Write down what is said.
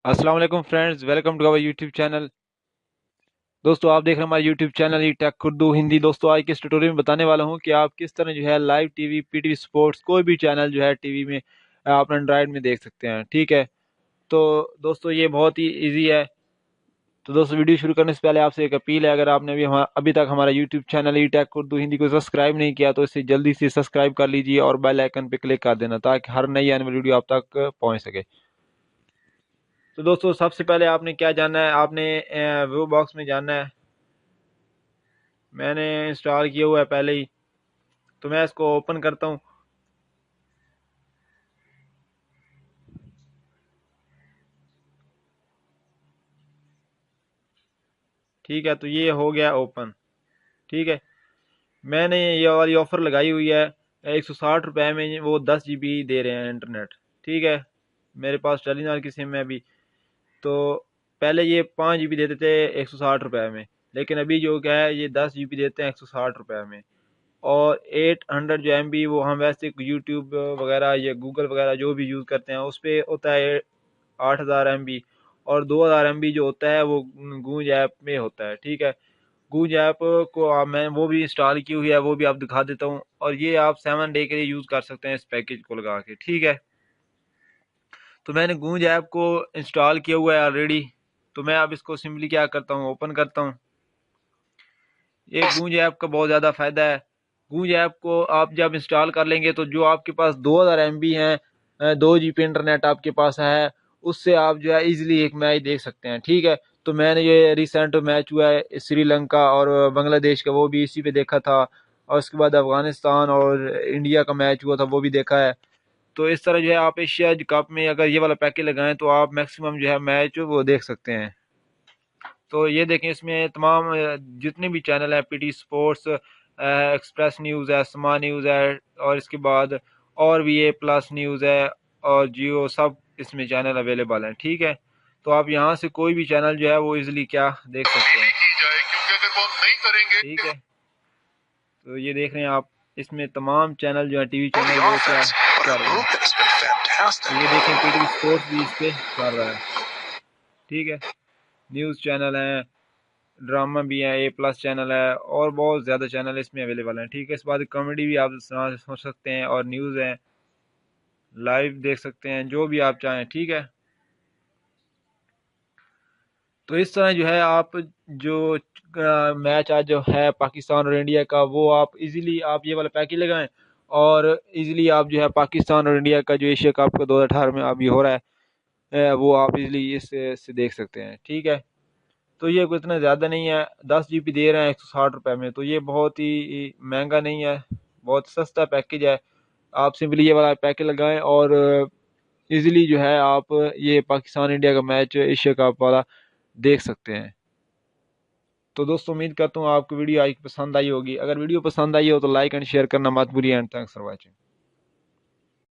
السلام علیکم friends, welcome to our YouTube channel. دوستو آپ دیکھ رہے ہیں ہمارے YouTube channel E Tech Urdu Hindi. دوستو آج کے اس ٹیوٹوریل میں بتانے والا ہوں کہ آپ کس طرح جو ہے live T V, P T V sports, کوئی بھی چینل جو ہے ٹی وی میں آپ اینڈرائڈ میں دیکھ سکتے ہیں، ٹھیک ہے۔ تو دوستو یہ بہت ہی ایزی ہے۔ تو دوستو ویڈیو شروع کرنے سے پہلے آپ سے ایک اپیل ہے، اگر آپ نے ابھی تک ہمارا YouTube channel E Tech Urdu Hindi کو سبسکرائب نہیں کیا تو اسے جلدی سے سبسکرائب کر لیجیے اور بیل آئکن پہ کلک کر دینا تاکہ ہر نئی آنے والی ویڈیو آپ تک پہنچ سکے۔ تو دوستو سب سے پہلے آپ نے کیا جاننا ہے، آپ نے ویو باکس میں جاننا ہے۔ میں نے انسٹال کیا ہوا ہے پہلے ہی، تو میں اس کو اوپن کرتا ہوں۔ ٹھیک ہے، تو یہ ہو گیا اوپن، ٹھیک ہے۔ میں نے یہ والی آفر لگائی ہوئی ہے 160 روپے میں، وہ 10 GB دے رہے ہیں انٹرنیٹ، ٹھیک ہے۔ میرے پاس ٹیلی نار کی سم ہے ابھی، تو پہلے یہ 5 GB دیتے تھے 160 روپے میں، لیکن ابھی جو کیا ہے یہ 10 GB دیتے ہیں 160 روپے میں، اور 800 جو MB وہ ہم ویسے یوٹیوب وغیرہ یا گوگل وغیرہ جو بھی یوز کرتے ہیں اس پہ ہوتا ہے 8000 MB، اور 2000 MB جو ہوتا ہے وہ گونج ایپ میں ہوتا ہے، ٹھیک ہے۔ گونج ایپ کو میں وہ بھی انسٹال کی ہوئی ہے، وہ بھی آپ دکھا دیتا ہوں، اور یہ آپ 7 ڈے کے لیے یوز کر سکتے ہیں اس پیکیج کو لگا کے، ٹھیک ہے۔ تو میں نے گونج ایپ کو انسٹال کیا ہوا ہے آلریڈی، تو میں اب اس کو سمپلی کیا کرتا ہوں، اوپن کرتا ہوں۔ یہ گونج ایپ کا بہت زیادہ فائدہ ہے۔ گونج ایپ کو آپ جب انسٹال کر لیں گے تو جو آپ کے پاس 2000 MB ہیں، 2 GB انٹرنیٹ آپ کے پاس ہے، اس سے آپ جو ہے ایزیلی ایک میچ دیکھ سکتے ہیں، ٹھیک ہے۔ تو میں نے یہ ریسنٹ میچ ہوا ہے سری لنکا اور بنگلہ دیش کا، وہ بھی اسی پہ دیکھا تھا، اور اس کے بعد افغانستان اور انڈیا کا میچ ہوا تھا، وہ بھی دیکھا ہے۔ تو اس طرح جو ہے آپ ایشیا کپ میں اگر یہ والا پیکج لگائیں تو آپ میکسیمم جو ہے میچ وہ دیکھ سکتے ہیں۔ تو یہ دیکھیں، اس میں تمام جتنے بھی چینل ہیں، P T sports, express news ہے، سما نیوز ہے، اور اس کے بعد اور بھی اے پلس نیوز ہے اور جیو، سب اس میں چینل اویلیبل ہیں، ٹھیک ہے۔ تو آپ یہاں سے کوئی بھی چینل جو ہے وہ ایزیلی کیا دیکھ سکتے ہیں، ٹھیک ہے۔ تو یہ دیکھ رہے ہیں آپ، اس میں تمام چینل جو ہے ٹی وی چینل وہ کیا چل رہے ہیں۔ تو یہ دیکھیں پی ٹی وی سپورٹس بھی اس پہ چل رہا ہے، ٹھیک ہے۔ نیوز چینل ہیں، ڈرامہ بھی ہے، اے پلس چینل ہے، اور بہت زیادہ چینل اس میں اویلیبل ہیں، ٹھیک ہے۔ اس بعد کامیڈی بھی آپ سن سکتے ہیں، اور نیوز ہیں، لائیو دیکھ سکتے ہیں، جو بھی آپ چاہیں، ٹھیک ہے۔ تو اس طرح جو ہے آپ جو میچ آج جو ہے پاکستان اور انڈیا کا، وہ آپ ایزیلی آپ یہ والا پیکج لگائیں، اور ایزیلی آپ جو ہے پاکستان اور انڈیا کا جو ایشیا کپ کا 2018 میں ابھی ہو رہا ہے وہ آپ ایزیلی اس سے دیکھ سکتے ہیں، ٹھیک ہے۔ تو یہ کوئی اتنا زیادہ نہیں ہے، 10 GB دے رہے ہیں 160 روپے میں، تو یہ بہت ہی مہنگا نہیں ہے، بہت سستا پیکج ہے۔ آپ سمپلی یہ والا پیکج لگائیں اور ایزیلی جو ہے آپ یہ پاکستان انڈیا کا میچ ایشیا کپ والا دیکھ سکتے ہیں۔ تو دوستو امید کرتا ہوں آپ کو ویڈیو آج پسند آئی ہوگی۔ اگر ویڈیو پسند آئی ہو تو لائک اینڈ شیئر کرنا مت بھولیے، اینڈ تھینکس فار واچنگ۔